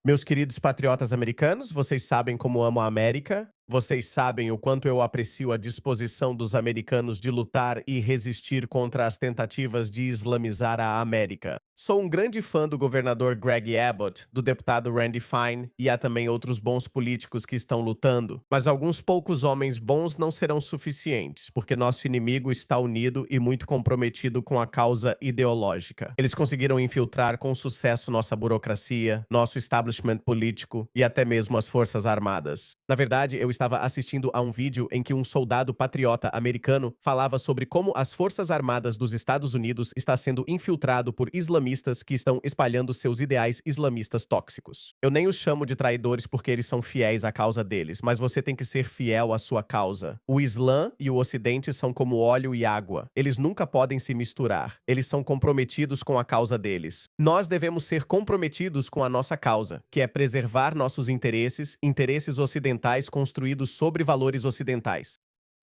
Meus queridos patriotas americanos, vocês sabem como amo a América. Vocês sabem o quanto eu aprecio a disposição dos americanos de lutar e resistir contra as tentativas de islamizar a América. Sou um grande fã do governador Greg Abbott, do deputado Randy Fine e há também outros bons políticos que estão lutando. Mas alguns poucos homens bons não serão suficientes, porque nosso inimigo está unido e muito comprometido com a causa ideológica. Eles conseguiram infiltrar com sucesso nossa burocracia, nosso establishment político e até mesmo as Forças Armadas. Na verdade, eu estava assistindo a um vídeo em que um soldado patriota americano falava sobre como as Forças Armadas dos Estados Unidos está sendo infiltrado por islamistas que estão espalhando seus ideais islamistas tóxicos. Eu nem os chamo de traidores porque eles são fiéis à causa deles, mas você tem que ser fiel à sua causa. O Islã e o Ocidente são como óleo e água. Eles nunca podem se misturar. Eles são comprometidos com a causa deles. Nós devemos ser comprometidos com a nossa causa, que é preservar nossos interesses ocidentais construídos sobre valores ocidentais.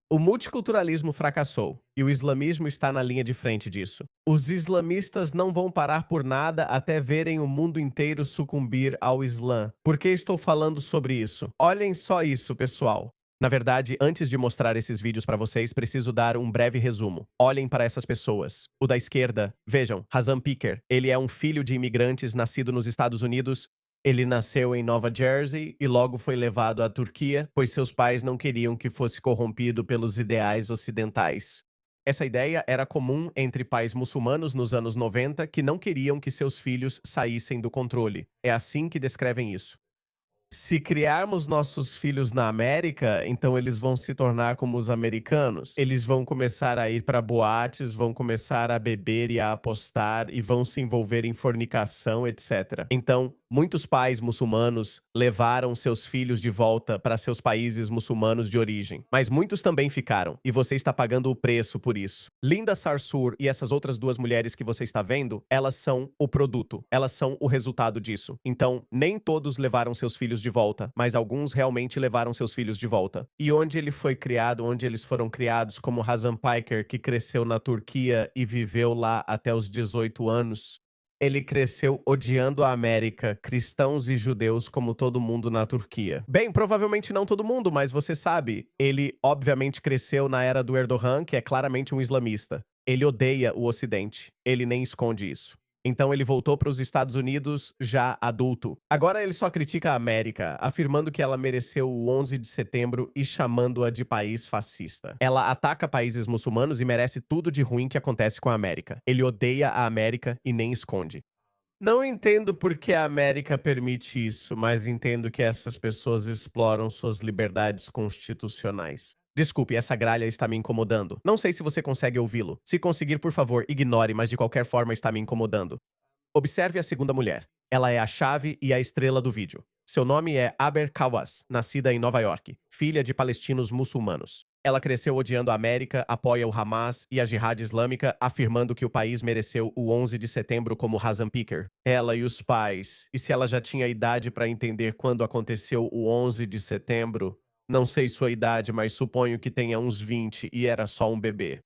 O multiculturalismo fracassou, e o islamismo está na linha de frente disso. Os islamistas não vão parar por nada até verem o mundo inteiro sucumbir ao Islã. Por que estou falando sobre isso? Olhem só isso, pessoal. Na verdade, antes de mostrar esses vídeos para vocês, preciso dar um breve resumo. Olhem para essas pessoas. O da esquerda, vejam, Hazan Piker. Ele é um filho de imigrantes nascido nos Estados Unidos. Ele nasceu em Nova Jersey e logo foi levado à Turquia, pois seus pais não queriam que fosse corrompido pelos ideais ocidentais. Essa ideia era comum entre pais muçulmanos nos anos 90 que não queriam que seus filhos saíssem do controle. É assim que descrevem isso. Se criarmos nossos filhos na América, então eles vão se tornar como os americanos. Eles vão começar a ir para boates, vão começar a beber e a apostar e vão se envolver em fornicação, etc. Então, muitos pais muçulmanos levaram seus filhos de volta para seus países muçulmanos de origem. Mas muitos também ficaram, e você está pagando o preço por isso. Linda Sarsour e essas outras duas mulheres que você está vendo, elas são o produto. Elas são o resultado disso. Então, nem todos levaram seus filhos de volta, mas alguns realmente levaram seus filhos de volta. E onde ele foi criado, onde eles foram criados, como Hazan Piker, que cresceu na Turquia e viveu lá até os 18 anos, ele cresceu odiando a América, cristãos e judeus como todo mundo na Turquia. Bem, provavelmente não todo mundo, mas você sabe, ele obviamente cresceu na era do Erdogan, que é claramente um islamista. Ele odeia o Ocidente. Ele nem esconde isso. Então ele voltou para os Estados Unidos já adulto. Agora ele só critica a América, afirmando que ela mereceu o 11 de setembro e chamando-a de país fascista. Ela ataca países muçulmanos e merece tudo de ruim que acontece com a América. Ele odeia a América e nem esconde. Não entendo por que a América permite isso, mas entendo que essas pessoas exploram suas liberdades constitucionais. Desculpe, essa gralha está me incomodando. Não sei se você consegue ouvi-lo. Se conseguir, por favor, ignore, mas de qualquer forma está me incomodando. Observe a segunda mulher. Ela é a chave e a estrela do vídeo. Seu nome é Aber Kawas, nascida em Nova York, filha de palestinos muçulmanos. Ela cresceu odiando a América, apoia o Hamas e a Jihad Islâmica, afirmando que o país mereceu o 11 de setembro como Hazan Piker. Ela e os pais. E se ela já tinha idade para entender quando aconteceu o 11 de setembro? Não sei sua idade, mas suponho que tenha uns 20 e era só um bebê.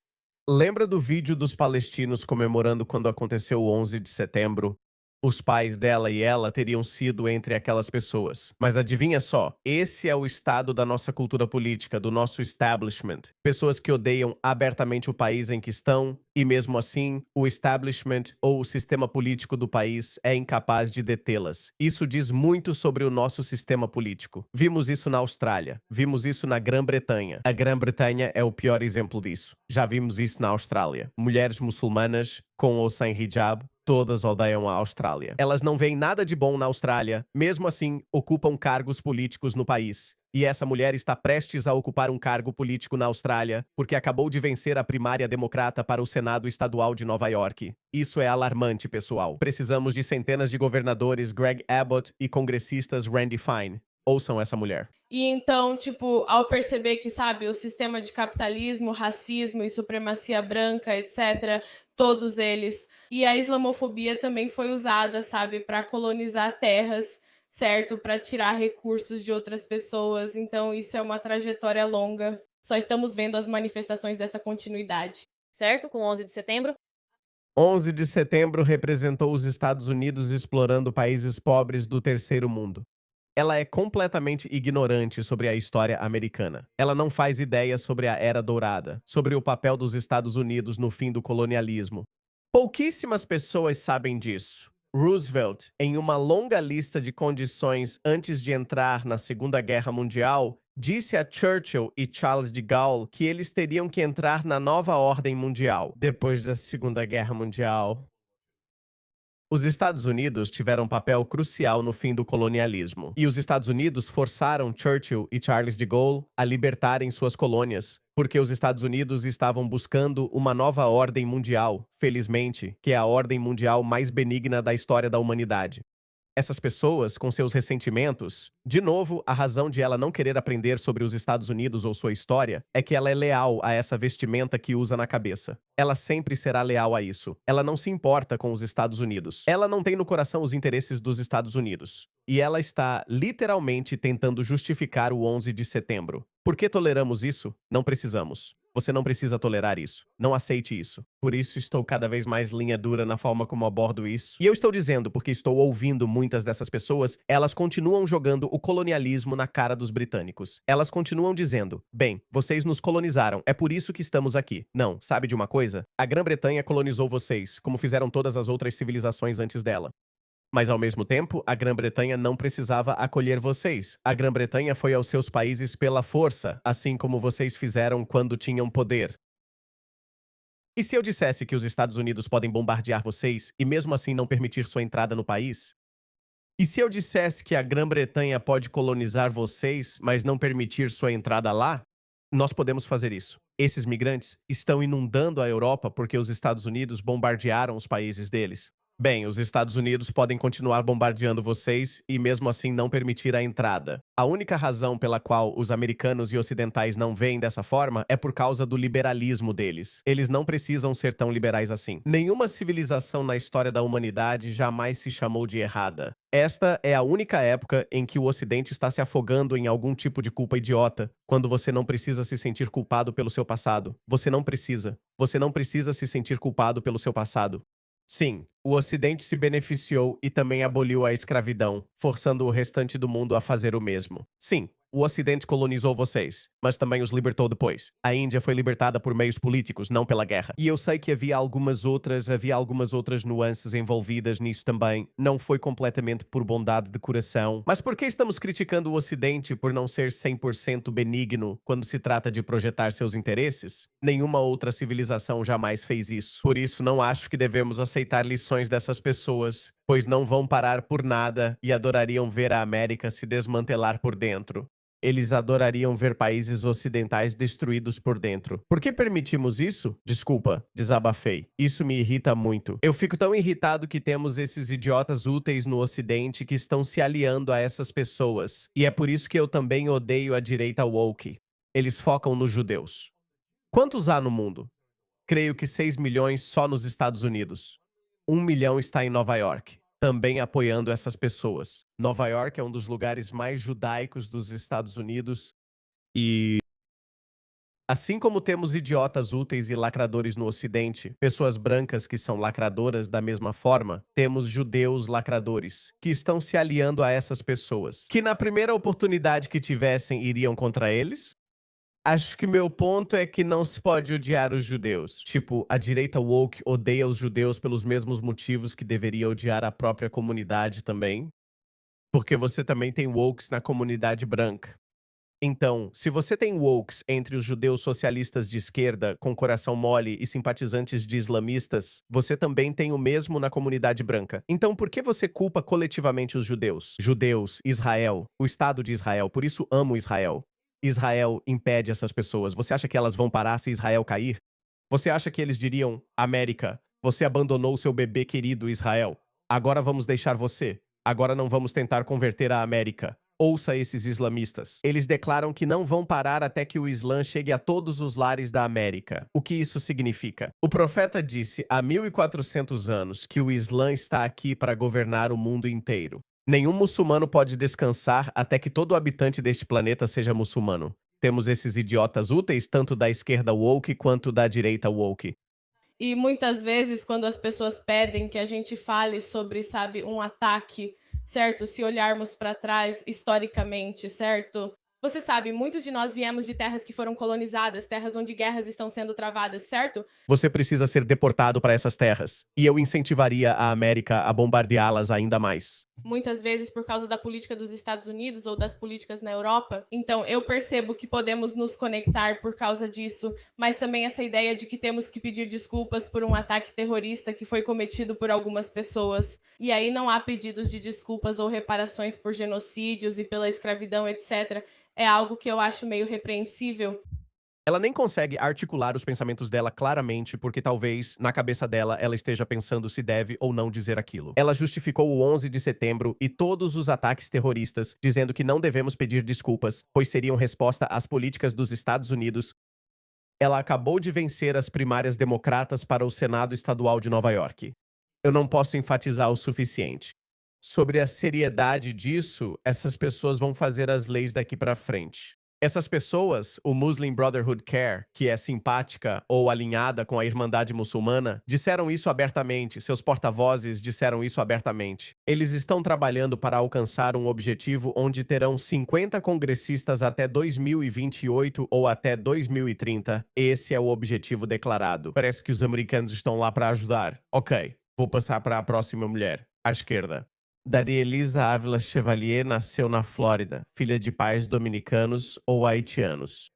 Lembra do vídeo dos palestinos comemorando quando aconteceu o 11 de setembro? Os pais dela e ela teriam sido entre aquelas pessoas. Mas adivinha só, esse é o estado da nossa cultura política, do nosso establishment. Pessoas que odeiam abertamente o país em que estão, e mesmo assim, o establishment ou o sistema político do país é incapaz de detê-las. Isso diz muito sobre o nosso sistema político. Vimos isso na Austrália, vimos isso na Grã-Bretanha. A Grã-Bretanha é o pior exemplo disso. Já vimos isso na Austrália. Mulheres muçulmanas, com ou sem hijab, todas odeiam a Austrália. Elas não veem nada de bom na Austrália, mesmo assim, ocupam cargos políticos no país. E essa mulher está prestes a ocupar um cargo político na Austrália, porque acabou de vencer a primária democrata para o Senado Estadual de Nova York. Isso é alarmante, pessoal. Precisamos de centenas de governadores Greg Abbott e congressistas Randy Fine. Ouçam essa mulher. E então, tipo, ao perceber que, sabe, o sistema de capitalismo, racismo e supremacia branca, etc., todos eles, e a islamofobia também foi usada, sabe, para colonizar terras, certo? Para tirar recursos de outras pessoas. Então, isso é uma trajetória longa. Só estamos vendo as manifestações dessa continuidade. Certo? Com o 11 de setembro. 11 de setembro representou os Estados Unidos explorando países pobres do terceiro mundo. Ela é completamente ignorante sobre a história americana. Ela não faz ideia sobre a Era Dourada, sobre o papel dos Estados Unidos no fim do colonialismo. Pouquíssimas pessoas sabem disso. Roosevelt, em uma longa lista de condições antes de entrar na Segunda Guerra Mundial, disse a Churchill e Charles de Gaulle que eles teriam que entrar na nova ordem mundial depois da Segunda Guerra Mundial. Os Estados Unidos tiveram um papel crucial no fim do colonialismo, e os Estados Unidos forçaram Churchill e Charles de Gaulle a libertarem suas colônias, porque os Estados Unidos estavam buscando uma nova ordem mundial, felizmente, que é a ordem mundial mais benigna da história da humanidade. Essas pessoas, com seus ressentimentos, de novo, a razão de ela não querer aprender sobre os Estados Unidos ou sua história é que ela é leal a essa vestimenta que usa na cabeça. Ela sempre será leal a isso. Ela não se importa com os Estados Unidos. Ela não tem no coração os interesses dos Estados Unidos. E ela está, literalmente, tentando justificar o 11 de setembro. Por que toleramos isso? Não precisamos. Você não precisa tolerar isso. Não aceite isso. Por isso estou cada vez mais linha dura na forma como abordo isso. E eu estou dizendo porque estou ouvindo muitas dessas pessoas, elas continuam jogando o colonialismo na cara dos britânicos. Elas continuam dizendo, bem, vocês nos colonizaram, é por isso que estamos aqui. Não, sabe de uma coisa? A Grã-Bretanha colonizou vocês, como fizeram todas as outras civilizações antes dela. Mas, ao mesmo tempo, a Grã-Bretanha não precisava acolher vocês. A Grã-Bretanha foi aos seus países pela força, assim como vocês fizeram quando tinham poder. E se eu dissesse que os Estados Unidos podem bombardear vocês e mesmo assim não permitir sua entrada no país? E se eu dissesse que a Grã-Bretanha pode colonizar vocês, mas não permitir sua entrada lá? Nós podemos fazer isso. Esses migrantes estão inundando a Europa porque os Estados Unidos bombardearam os países deles. Bem, os Estados Unidos podem continuar bombardeando vocês e mesmo assim não permitir a entrada. A única razão pela qual os americanos e ocidentais não veem dessa forma é por causa do liberalismo deles. Eles não precisam ser tão liberais assim. Nenhuma civilização na história da humanidade jamais se chamou de errada. Esta é a única época em que o Ocidente está se afogando em algum tipo de culpa idiota, quando você não precisa se sentir culpado pelo seu passado. Você não precisa. Você não precisa se sentir culpado pelo seu passado. Sim, o Ocidente se beneficiou e também aboliu a escravidão, forçando o restante do mundo a fazer o mesmo. Sim, o Ocidente colonizou vocês, mas também os libertou depois. A Índia foi libertada por meios políticos, não pela guerra. E eu sei que havia algumas outras nuances envolvidas nisso também. Não foi completamente por bondade de coração. Mas por que estamos criticando o Ocidente por não ser 100% benigno quando se trata de projetar seus interesses? Nenhuma outra civilização jamais fez isso. Por isso, não acho que devemos aceitar lições dessas pessoas, pois não vão parar por nada e adorariam ver a América se desmantelar por dentro. Eles adorariam ver países ocidentais destruídos por dentro. Por que permitimos isso? Desculpa, desabafei. Isso me irrita muito. Eu fico tão irritado que temos esses idiotas úteis no Ocidente que estão se aliando a essas pessoas. E é por isso que eu também odeio a direita woke. Eles focam nos judeus. Quantos há no mundo? Creio que 6 milhões só nos Estados Unidos. 1 milhão está em Nova York, também apoiando essas pessoas. Nova York é um dos lugares mais judaicos dos Estados Unidos e, assim como temos idiotas úteis e lacradores no Ocidente, pessoas brancas que são lacradoras da mesma forma, temos judeus lacradores, que estão se aliando a essas pessoas, que na primeira oportunidade que tivessem iriam contra eles. Acho que meu ponto é que não se pode odiar os judeus. Tipo, a direita woke odeia os judeus pelos mesmos motivos que deveria odiar a própria comunidade também. Porque você também tem wokes na comunidade branca. Então, se você tem wokes entre os judeus socialistas de esquerda, com coração mole e simpatizantes de islamistas, você também tem o mesmo na comunidade branca. Então, por que você culpa coletivamente os judeus? Judeus, Israel, o Estado de Israel, por isso amo Israel. Israel impede essas pessoas. Você acha que elas vão parar se Israel cair? Você acha que eles diriam, América, você abandonou seu bebê querido Israel. Agora vamos deixar você. Agora não vamos tentar converter a América. Ouça esses islamistas. Eles declaram que não vão parar até que o Islã chegue a todos os lares da América. O que isso significa? O profeta disse há 1400 anos que o Islã está aqui para governar o mundo inteiro. Nenhum muçulmano pode descansar até que todo habitante deste planeta seja muçulmano. Temos esses idiotas úteis tanto da esquerda woke quanto da direita woke. E muitas vezes, quando as pessoas pedem que a gente fale sobre, sabe, um ataque, certo? Se olharmos para trás historicamente, certo? Você sabe, muitos de nós viemos de terras que foram colonizadas, terras onde guerras estão sendo travadas, certo? Você precisa ser deportado para essas terras. E eu incentivaria a América a bombardeá-las ainda mais. Muitas vezes por causa da política dos Estados Unidos ou das políticas na Europa. Então, eu percebo que podemos nos conectar por causa disso, mas também essa ideia de que temos que pedir desculpas por um ataque terrorista que foi cometido por algumas pessoas. E aí não há pedidos de desculpas ou reparações por genocídios e pela escravidão, etc. É algo que eu acho meio repreensível. Ela nem consegue articular os pensamentos dela claramente porque talvez, na cabeça dela, ela esteja pensando se deve ou não dizer aquilo. Ela justificou o 11 de setembro e todos os ataques terroristas, dizendo que não devemos pedir desculpas, pois seriam resposta às políticas dos Estados Unidos. Ela acabou de vencer as primárias democratas para o Senado Estadual de Nova York. Eu não posso enfatizar o suficiente. Sobre a seriedade disso, essas pessoas vão fazer as leis daqui para frente. Essas pessoas, o Muslim Brotherhood Care, que é simpática ou alinhada com a Irmandade Muçulmana, disseram isso abertamente, seus porta-vozes disseram isso abertamente. Eles estão trabalhando para alcançar um objetivo onde terão 50 congressistas até 2028 ou até 2030. Esse é o objetivo declarado. Parece que os americanos estão lá para ajudar. Ok, vou passar para a próxima mulher, à esquerda. Darielisa Ávila Chevalier nasceu na Flórida, filha de pais dominicanos ou haitianos.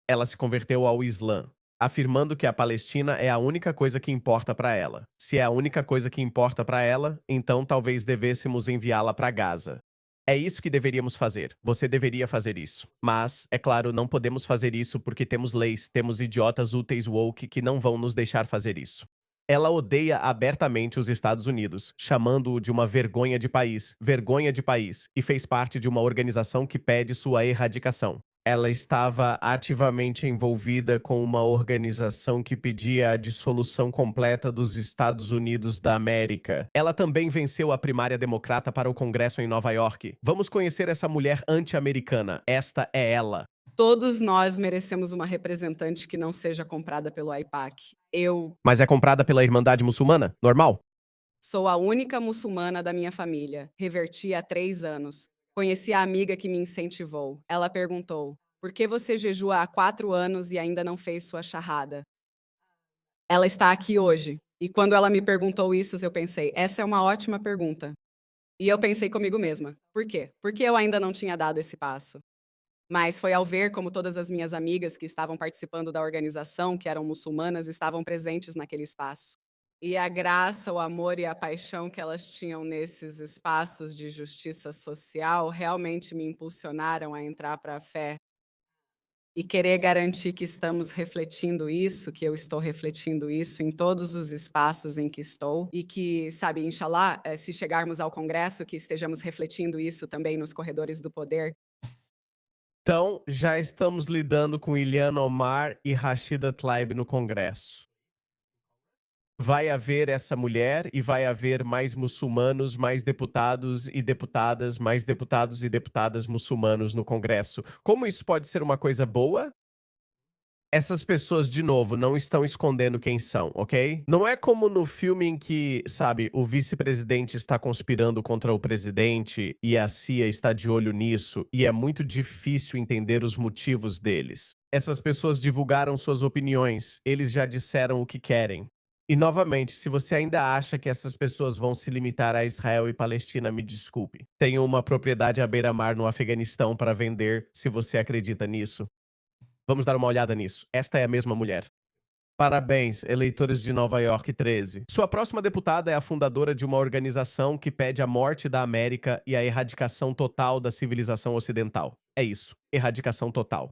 Ela se converteu ao Islã, afirmando que a Palestina é a única coisa que importa para ela. Se é a única coisa que importa para ela, então talvez devêssemos enviá-la para Gaza. É isso que deveríamos fazer. Você deveria fazer isso. Mas, é claro, não podemos fazer isso porque temos leis, temos idiotas úteis woke que não vão nos deixar fazer isso. Ela odeia abertamente os Estados Unidos, chamando-o de uma vergonha de país, e fez parte de uma organização que pede sua erradicação. Ela estava ativamente envolvida com uma organização que pedia a dissolução completa dos Estados Unidos da América. Ela também venceu a primária democrata para o Congresso em Nova York. Vamos conhecer essa mulher anti-americana. Esta é ela. Todos nós merecemos uma representante que não seja comprada pelo AIPAC. Eu Mas é comprada pela Irmandade Muçulmana? Normal? sou a única muçulmana da minha família. Reverti há 3 anos. Conheci a amiga que me incentivou. Ela perguntou: por que você jejua há 4 anos e ainda não fez sua charrada? Ela está aqui hoje. E quando ela me perguntou isso, eu pensei: essa é uma ótima pergunta. E eu pensei comigo mesma: por quê? Por que eu ainda não tinha dado esse passo? Mas foi ao ver como todas as minhas amigas que estavam participando da organização, que eram muçulmanas, estavam presentes naquele espaço. E a graça, o amor e a paixão que elas tinham nesses espaços de justiça social realmente me impulsionaram a entrar para a fé e querer garantir que estamos refletindo isso, que eu estou refletindo isso em todos os espaços em que estou e que, sabe, inshallah, se chegarmos ao Congresso, que estejamos refletindo isso também nos corredores do poder. Então, já estamos lidando com Ilhan Omar e Rashida Tlaib no Congresso. Vai haver essa mulher e vai haver mais muçulmanos, mais deputados e deputadas, mais deputados e deputadas muçulmanos no Congresso. Como isso pode ser uma coisa boa? Essas pessoas, de novo, não estão escondendo quem são, ok? Não é como no filme em que, sabe, o vice-presidente está conspirando contra o presidente e a CIA está de olho nisso e é muito difícil entender os motivos deles. Essas pessoas divulgaram suas opiniões, eles já disseram o que querem. E, novamente, se você ainda acha que essas pessoas vão se limitar a Israel e Palestina, me desculpe. Tenho uma propriedade à beira-mar no Afeganistão para vender, se você acredita nisso. Vamos dar uma olhada nisso. Esta é a mesma mulher. Parabéns, eleitores de Nova York 13. Sua próxima deputada é a fundadora de uma organização que pede a morte da América e a erradicação total da civilização ocidental. É isso, erradicação total.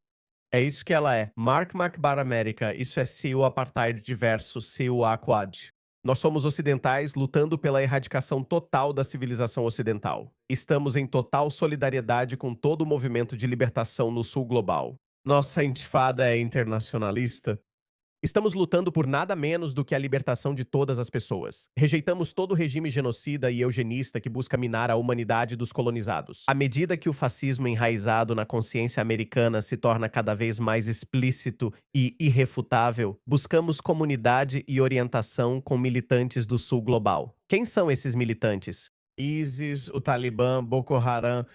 É isso que ela é. Mark McBar América, isso é CEO Apartheid Diverso, CEO Quad. Nós somos ocidentais lutando pela erradicação total da civilização ocidental. Estamos em total solidariedade com todo o movimento de libertação no sul global. Nossa intifada é internacionalista. Estamos lutando por nada menos do que a libertação de todas as pessoas. Rejeitamos todo o regime genocida e eugenista que busca minar a humanidade dos colonizados. À medida que o fascismo enraizado na consciência americana se torna cada vez mais explícito e irrefutável, buscamos comunidade e orientação com militantes do Sul Global. Quem são esses militantes? ISIS, o Talibã, Boko Haram.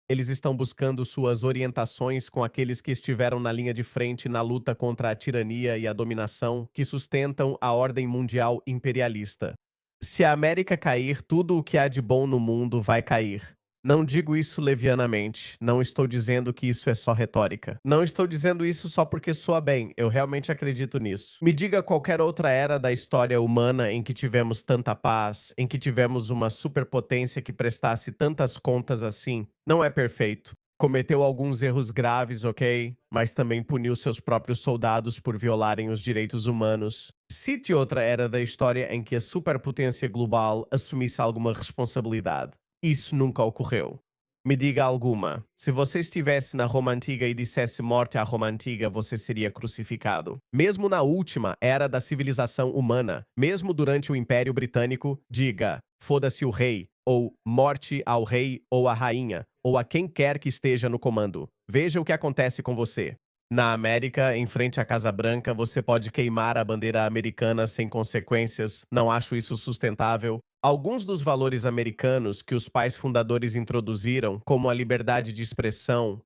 Eles estão buscando suas orientações com aqueles que estiveram na linha de frente na luta contra a tirania e a dominação que sustentam a ordem mundial imperialista. Se a América cair, tudo o que há de bom no mundo vai cair. Não digo isso levianamente, não estou dizendo que isso é só retórica. Não estou dizendo isso só porque soa bem, eu realmente acredito nisso. Me diga qualquer outra era da história humana em que tivemos tanta paz, em que tivemos uma superpotência que prestasse tantas contas assim. Não é perfeito. Cometeu alguns erros graves, ok? Mas também puniu seus próprios soldados por violarem os direitos humanos. Cite outra era da história em que a superpotência global assumisse alguma responsabilidade. Isso nunca ocorreu. Me diga alguma. Se você estivesse na Roma Antiga e dissesse morte à Roma Antiga, você seria crucificado. Mesmo na última era da civilização humana, mesmo durante o Império Britânico, diga, foda-se o rei, ou morte ao rei ou à rainha, ou a quem quer que esteja no comando. Veja o que acontece com você. Na América, em frente à Casa Branca, você pode queimar a bandeira americana sem consequências. Não acho isso sustentável. Alguns dos valores americanos que os pais fundadores introduziram, como a liberdade de expressão,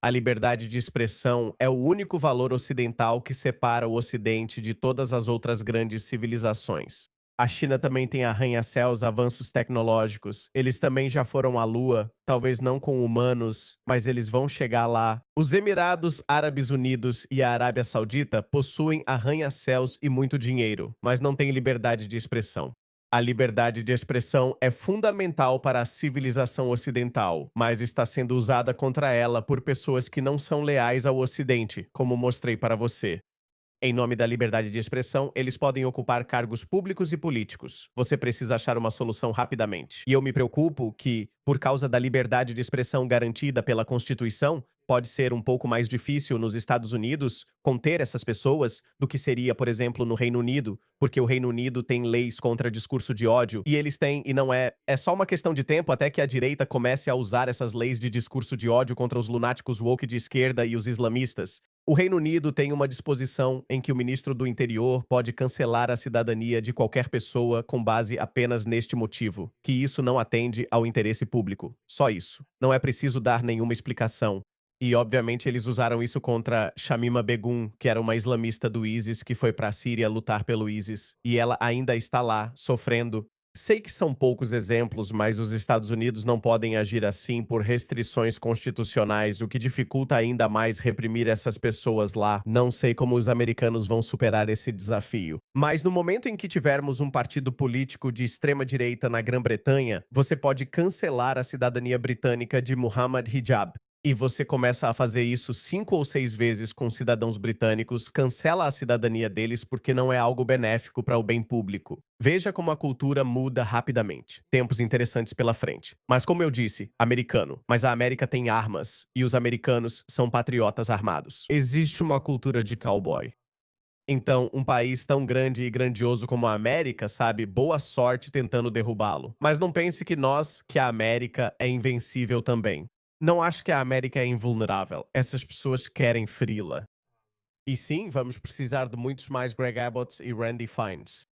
é o único valor ocidental que separa o Ocidente de todas as outras grandes civilizações. A China também tem arranha-céus, avanços tecnológicos. Eles também já foram à Lua, talvez não com humanos, mas eles vão chegar lá. Os Emirados Árabes Unidos e a Arábia Saudita possuem arranha-céus e muito dinheiro, mas não têm liberdade de expressão. A liberdade de expressão é fundamental para a civilização ocidental, mas está sendo usada contra ela por pessoas que não são leais ao Ocidente, como mostrei para você. Em nome da liberdade de expressão, eles podem ocupar cargos públicos e políticos. Você precisa achar uma solução rapidamente. E eu me preocupo que, por causa da liberdade de expressão garantida pela Constituição, pode ser um pouco mais difícil nos Estados Unidos conter essas pessoas do que seria, por exemplo, no Reino Unido, porque o Reino Unido tem leis contra discurso de ódio, e eles têm, e não é... É só uma questão de tempo até que a direita comece a usar essas leis de discurso de ódio contra os lunáticos woke de esquerda e os islamistas. O Reino Unido tem uma disposição em que o ministro do Interior pode cancelar a cidadania de qualquer pessoa com base apenas neste motivo, que isso não atende ao interesse público. Só isso. Não é preciso dar nenhuma explicação. E, obviamente, eles usaram isso contra Shamima Begum, que era uma islamista do ISIS que foi para a Síria lutar pelo ISIS. E ela ainda está lá, sofrendo. Sei que são poucos exemplos, mas os Estados Unidos não podem agir assim por restrições constitucionais, o que dificulta ainda mais reprimir essas pessoas lá. Não sei como os americanos vão superar esse desafio. Mas no momento em que tivermos um partido político de extrema-direita na Grã-Bretanha, você pode cancelar a cidadania britânica de Muhammad Hijab. E você começa a fazer isso 5 ou 6 vezes com cidadãos britânicos, cancela a cidadania deles porque não é algo benéfico para o bem público. Veja como a cultura muda rapidamente. Tempos interessantes pela frente. Mas como eu disse, americano. Mas a América tem armas, e os americanos são patriotas armados. Existe uma cultura de cowboy. Então, um país tão grande e grandioso como a América, sabe, boa sorte tentando derrubá-lo. Mas não pense que a América é invencível também. Não acho que a América é invulnerável. Essas pessoas querem feri-la. E sim, vamos precisar de muitos mais Greg Abbotts e Randy Fiennes.